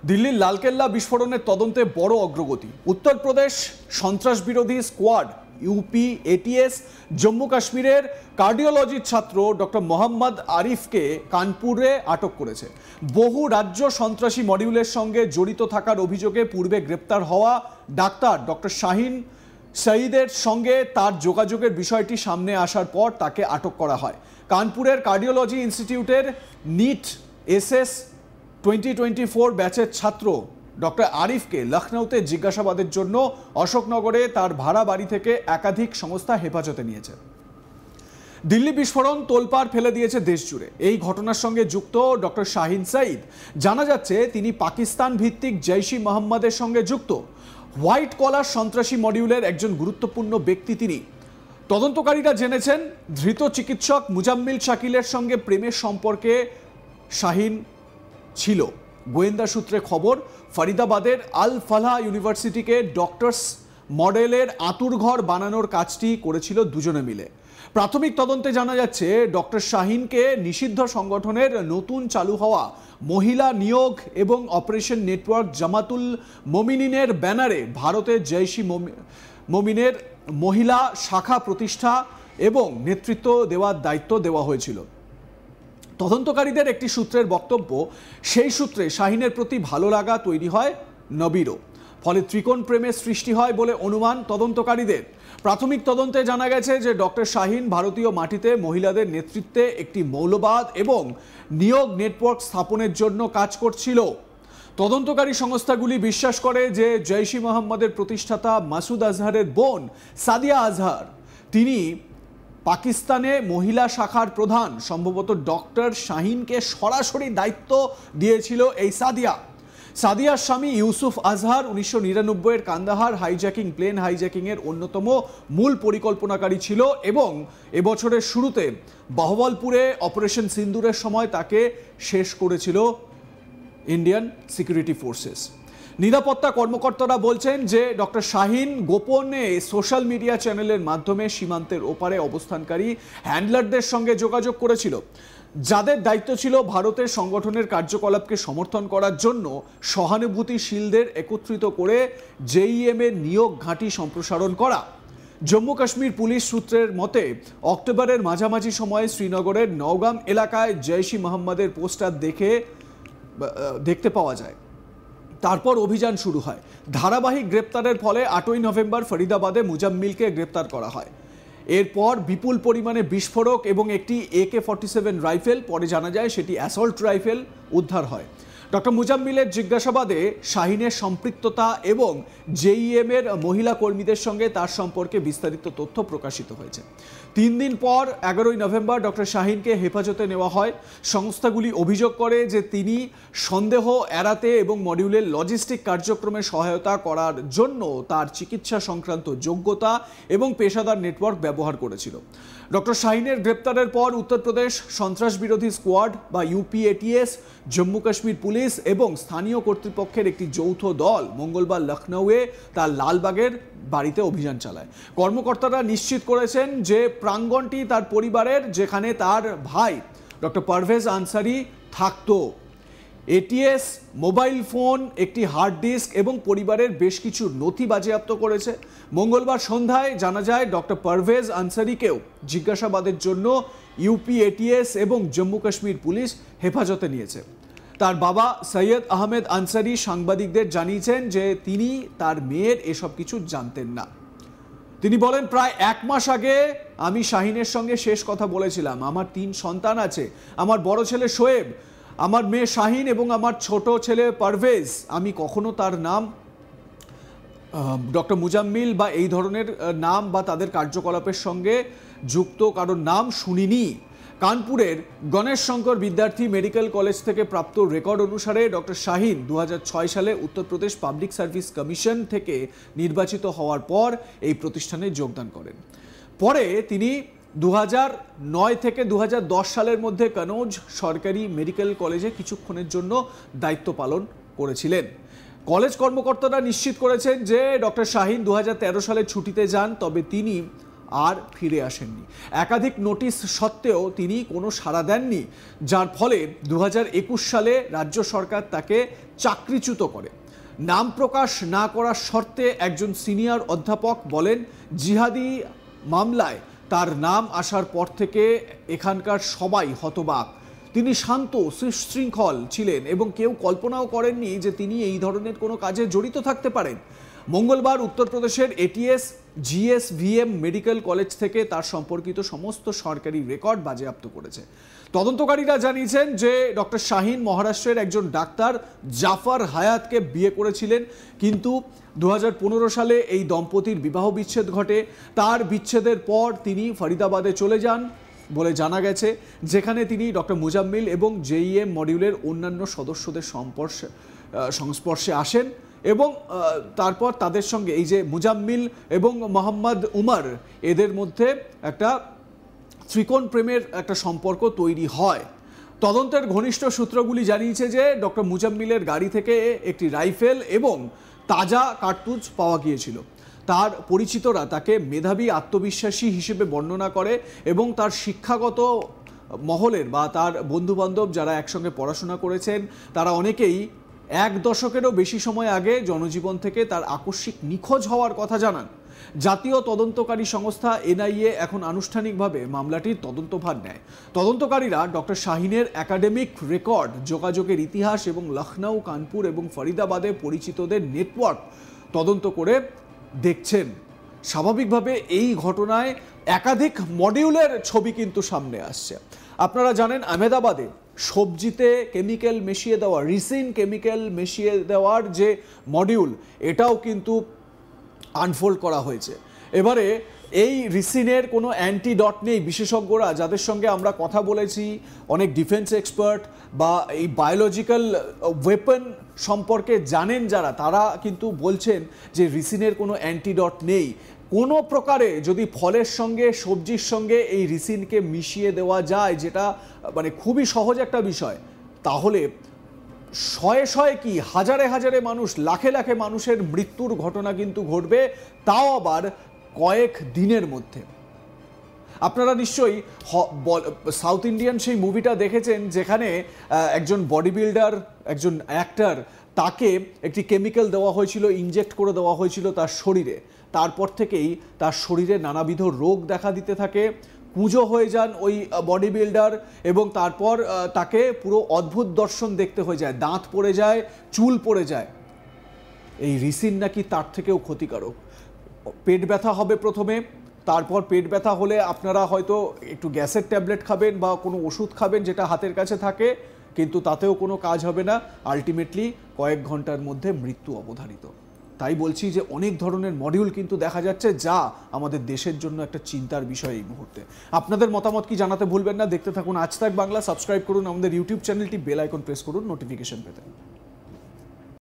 দিল্লির লালকেল্লা বিস্ফোরণের তদন্তে বড় অগ্রগতি। উত্তরপ্রদেশ সন্ত্রাস বিরোধী স্কোয়াড ইউপি এটিএস জম্মু কাশ্মীরের কার্ডিওলজির ছাত্র ডক্টর মোহাম্মদ আরিফকে কানপুরে আটক করেছে। বহু রাজ্য সন্ত্রাসী মডিউলের সঙ্গে জড়িত থাকার অভিযোগে পূর্বে গ্রেপ্তার হওয়া ডাক্তার ডক্টর শাহিন সঈদের সঙ্গে তার যোগাযোগের বিষয়টি সামনে আসার পর তাকে আটক করা হয়। কানপুরের কার্ডিওলজি ইনস্টিটিউটের নিট এসএস 2024 ব্যাচের ছাত্র ডক্টর আরিফকে লখনৌতে জিজ্ঞাসাবাদের জন্য অশোকনগরে তার ভাড়া বাড়ি থেকে একাধিক সংস্থা হেফাজতে নিয়েছে। দিল্লি বিস্ফোরণ তোলপাড় ফেলে দিয়েছে দেশ জুড়ে। এই ঘটনার সঙ্গে যুক্ত ডক্টর শাহিন সঈদ, জানা যাচ্ছে তিনি পাকিস্তান ভিত্তিক জৈশ-ই মোহাম্মদের সঙ্গে যুক্ত হোয়াইট কলার সন্ত্রাসী মডিউলের একজন গুরুত্বপূর্ণ ব্যক্তি তিনি। তদন্তকারীরা জেনেছেন ধৃত চিকিৎসক মুজাম্মিল শাকিলের সঙ্গে প্রেমের সম্পর্কে শাহিন ছিল। গোয়েন্দা সূত্রে খবর, ফরিদাবাদের আল ফালাহ ইউনিভার্সিটিকে ডক্টরস মডেলের আঁতুড়ঘর বানানোর কাজটি করেছিল দুজনে মিলে। প্রাথমিক তদন্তে জানা যাচ্ছে ডক্টর শাহিনকে নিষিদ্ধ সংগঠনের নতুন চালু হওয়া মহিলা নিয়োগ এবং অপারেশন নেটওয়ার্ক জামাতুল মোমিনিনের ব্যানারে ভারতের জৈশ-ই মোমিনের মহিলা শাখা প্রতিষ্ঠা এবং নেতৃত্ব দেওয়ার দায়িত্ব দেওয়া হয়েছিল। তদন্তকারীদের একটি সূত্রের বক্তব্য, সেই সূত্রে শাহিনের প্রতি ভালো লাগা তৈরি হয় নবীরও, ফলে ত্রিকোণ প্রেমের সৃষ্টি হয় বলে অনুমান তদন্তকারীদের। প্রাথমিক তদন্তে জানা গেছে যে ডক্টর শাহিন ভারতীয় মাটিতে মহিলাদের নেতৃত্বে একটি মৌলবাদ এবং নিয়োগ নেটওয়ার্ক স্থাপনের জন্য কাজ করছিল। তদন্তকারী সংস্থাগুলি বিশ্বাস করে যে জৈশ-ই মোহাম্মদের প্রতিষ্ঠাতা মাসুদ আজহারের বোন সাদিয়া আজহার, তিনি পাকিস্তানে মহিলা শাখার প্রধান। সম্ভবত ডক্টর শাহিনকে সরাসরি দায়িত্ব দিয়েছিল এই সাদিয়ার স্বামী ইউসুফ আজহার 1999-এর কান্দাহার হাইজ্যাকিং প্লেন হাইজ্যাকিংয়ের অন্যতম মূল পরিকল্পনাকারী ছিল এবং এবছরের শুরুতে বাহওয়ালপুরে অপারেশন সিন্দুরের সময় তাকে শেষ করেছিল ইন্ডিয়ান সিকিউরিটি ফোর্সেস। নিরাপত্তা কর্মকর্তারা বলছেন যে ডক্টর শাহিন গোপনে সোশ্যাল মিডিয়া চ্যানেলের মাধ্যমে সীমান্তের ওপারে অবস্থানকারী হ্যান্ডলারদের সঙ্গে যোগাযোগ করেছিল, যাদের দায়িত্ব ছিল ভারতের সংগঠনের কার্যকলাপকে সমর্থন করার জন্য সহানুভূতিশীলদের একত্রিত করে জেইএম এর নিয়োগ ঘাঁটি সম্প্রসারণ করা। জম্মু কাশ্মীর পুলিশ সূত্রের মতে অক্টোবরের মাঝামাঝি সময়ে শ্রীনগরের নওগাম এলাকায় জৈশ-ই মোহাম্মদের পোস্টার দেখতে পাওয়া যায়। তারপর অভিযান শুরু হয়। ধারাবাহিক গ্রেপ্তারের ফলে 8ই নভেম্বর ফরিদাবাদে মুজাম্মিলকে গ্রেপ্তার করা হয়। এরপর বিপুল পরিমাণে বিস্ফোরক এবং একটি AK-47 রাইফেল, পরে জানা যায় সেটি অ্যাসল্ট রাইফেল, উদ্ধার হয়। ডক্টর মুজাম্মিলের জিজ্ঞাসাবাদে শাহিনের সম্পৃক্ততা এবং জেইএম এর মহিলা কর্মীদের সঙ্গে তার সম্পর্কে বিস্তারিত তথ্য প্রকাশিত হয়েছে। 3 দিন পর 11ই নভেম্বর ডক্টর শাহিনকে হেফাজতে নেওয়া হয়। সংস্থাগুলি অভিযোগ করে যে তিনি সন্দেহ এড়াতে এবং মডিউলের লজিস্টিক কার্যক্রমে সহায়তা করার জন্য তার চিকিৎসা সংক্রান্ত যোগ্যতা এবং পেশাদার নেটওয়ার্ক ব্যবহার করেছিল। ডক্টর শাহিনের গ্রেপ্তারের পর উত্তরপ্রদেশ সন্ত্রাস বিরোধী স্কোয়াড বা ইউপিএটিএস, জম্মু কাশ্মীর পুলিশ এবং স্থানীয় কর্তৃপক্ষের একটি যৌথ দল মঙ্গলবার লখনৌয়ে তার লালবাগের বাড়িতে অভিযান চালায়। কর্মকর্তারা নিশ্চিত করেছেন যে প্রাঙ্গণটি তার পরিবারের, যেখানে তার ভাই ডক্টর পারভেজ আনসারি থাকতো। এটিএস মোবাইল ফোন, একটি হার্ড ডিস্ক এবং পরিবারের বেশ কিছু নথি বাজেয়াপ্ত করেছে। মঙ্গলবার সন্ধ্যায় জানা যায় ডক্টর পারভেজ আনসারিকেও জিজ্ঞাসাবাদের জন্য ইউপিএটিএস এবং জম্মু কাশ্মীর পুলিশ হেফাজতে নিয়েছে। তার বাবা সৈয়দ আহমেদ আনসারি সাংবাদিকদের জানিয়েছেন যে তিনি তার মেয়ের এসব কিছু জানতেন না। তিনি বলেন, প্রায় 1 মাস আগে আমি শাহিনের সঙ্গে শেষ কথা বলেছিলাম। আমার 3 সন্তান আছে, আমার বড় ছেলে শোয়েব, আমার মেয়ে শাহিন এবং আমার ছোট ছেলে পারভেজ। আমি কখনো তার নাম ডক্টর মুজাম্মিল বা এই ধরনের নাম বা তাদের কার্যকলাপের সঙ্গে যুক্ত কারোর নাম শুনিনি। কানপুরের গণেশ শঙ্কর বিদ্যার্থী মেডিকেল কলেজ থেকে প্রাপ্ত রেকর্ড অনুসারে ডক্টর শাহিন 2006 সালে উত্তরপ্রদেশ পাবলিক সার্ভিস কমিশন থেকে নির্বাচিত হওয়ার পর এই প্রতিষ্ঠানে যোগদান করেন। পরে তিনি 2009 থেকে 2010 সালের মধ্যে কনৌজ সরকারি মেডিকেল কলেজে কিছুক্ষণের জন্য দায়িত্ব পালন করেছিলেন। কলেজ কর্মকর্তারা নিশ্চিত করেছেন যে ডক্টর শাহিন 2013 সালে ছুটিতে যান, তবে তিনি আর ফিরে আসেননি। একাধিক নোটিশ সত্ত্বেও তিনি কোনো সাড়া দেননি, যার ফলে 2021 সালে রাজ্য সরকার তাকে চাকরিচ্যুত করে। নাম প্রকাশ না করার শর্তে একজন সিনিয়র অধ্যাপক বলেন, জিহাদি মামলায় তার নাম আসার পর থেকে এখানকার সবাই হতবাক। তিনি শান্ত সুশৃঙ্খল ছিলেন এবং কেউ কল্পনাও করেননি যে তিনি এই ধরনের কোনো কাজে জড়িত থাকতে পারেন। মঙ্গলবার উত্তরপ্রদেশের এটিএস জিএসভিএম মেডিকেল কলেজ থেকে তার সম্পর্কিত সমস্ত সরকারি রেকর্ড বাজেয়াপ্ত করেছে। তদন্তকারীরা জানিয়েছেন যে ডক্টর শাহিন মহারাষ্ট্রের একজন ডাক্তার জাফর হায়াতকে বিয়ে করেছিলেন, কিন্তু 2015 সালে এই দম্পতির বিবাহ বিচ্ছেদ ঘটে। তার বিচ্ছেদের পর তিনি ফরিদাবাদে চলে যান বলে জানা গেছে, যেখানে তিনি ডক্টর মুজাম্মিল এবং জেইএম মডিউলের অন্যান্য সদস্যদের সংস্পর্শে আসেন এবং তারপর তাদের সঙ্গে এই যে মুজাম্মিল এবং মোহাম্মদ উমর, এদের মধ্যে একটা ত্রিকোণ প্রেমের একটা সম্পর্ক তৈরি হয়। তদন্তের ঘনিষ্ঠ সূত্রগুলি জানিয়েছে যে ডক্টর মুজাম্মিলের গাড়ি থেকে একটি রাইফেল এবং তাজা কার্তুজ পাওয়া গিয়েছিল। তার পরিচিতরা তাকে মেধাবী আত্মবিশ্বাসী হিসেবে বর্ণনা করে এবং তার শিক্ষাগত মহলের বা তার বন্ধুবান্ধব যারা একসঙ্গে পড়াশোনা করেছেন তারা অনেকেই 1 দশকেরও বেশি সময় আগে জনজীবন থেকে তার আকস্মিক নিখোঁজ হওয়ার কথা জানান। জাতীয় তদন্তকারী সংস্থা এনআইএ এখন আনুষ্ঠানিকভাবে মামলাটির তদন্তভার নেয়। তদন্তকারীরা ডক্টর শাহিনের একাডেমিক রেকর্ড, যোগাযোগের ইতিহাস এবং লখনউ, কানপুর এবং ফরিদাবাদে পরিচিতদের নেটওয়ার্ক তদন্ত করে দেখছেন। স্বাভাবিকভাবে এই ঘটনায় একাধিক মডিউলের ছবি কিন্তু সামনে আসছে। আপনারা জানেন আহমেদাবাদে সবজিতে কেমিক্যাল মিশিয়ে দেওয়া, রিসিন কেমিক্যাল মিশিয়ে দেওয়ার যে মডিউল, এটাও কিন্তু আনফোল্ড করা হয়েছে। এবারে এই রিসিনের কোনো অ্যান্টিডট নেই। বিশেষজ্ঞরা যাদের সঙ্গে আমরা কথা বলেছি, অনেক ডিফেন্স এক্সপার্ট বা এই বায়োলজিক্যাল ওয়েপন সম্পর্কে জানেন যারা, তারা কিন্তু বলছেন যে রিসিনের কোনো অ্যান্টিডট নেই। কোনো প্রকারে যদি ফলের সঙ্গে সবজির সঙ্গে এই রিসিনকে মিশিয়ে দেওয়া যায়, যেটা মানে খুবই সহজ একটা বিষয়, তাহলে শয়ে শয়ে কি হাজারে হাজারে মানুষ, লাখে লাখে মানুষের মৃত্যুর ঘটনা কিন্তু ঘটবে, তাও আবার কয়েক দিনের মধ্যে। আপনারা নিশ্চয়ই সাউথ ইন্ডিয়ান সেই মুভিটা দেখেছেন, যেখানে একজন বডি বিল্ডার, একজন অ্যাক্টর, তাকে একটি কেমিক্যাল দেওয়া হয়েছিল, ইনজেক্ট করে দেওয়া হয়েছিল তার শরীরে। তারপর থেকেই তার শরীরে নানাবিধ রোগ দেখা দিতে থাকে, কুঁজো হয়ে যান ওই বডি বিল্ডার এবং তারপর তাকে পুরো অদ্ভুত দর্শন দেখতে হয়ে যায়, দাঁত পড়ে যায়, চুল পড়ে যায়। এই রিসিন নাকি তার থেকেও ক্ষতিকারক। পেট ব্যথা হবে প্রথমে, তারপর পেট ব্যথা হলে আপনারা হয়তো একটু গ্যাসের ট্যাবলেট খাবেন বা কোনো ওষুধ খাবেন যেটা হাতের কাছে থাকে, কিন্তু তাতেও কোনো কাজ হবে না। আলটিমেটলি কয়েক ঘন্টার মধ্যে মৃত্যু অবধারিত। তাই বলছি যে অনেক ধরনের মডিউল কিন্তু দেখা যাচ্ছে, যা আমাদের দেশের জন্য একটা চিন্তার বিষয় এই মুহূর্তে। আপনাদের মতামত কি জানাতে ভুলবেন না। দেখতে থাকুন আজ তাক বাংলা, সাবস্ক্রাইব করুন আমাদের ইউটিউব চ্যানেলটি, বেল আইকন প্রেস করুন নোটিফিকেশন পেতে।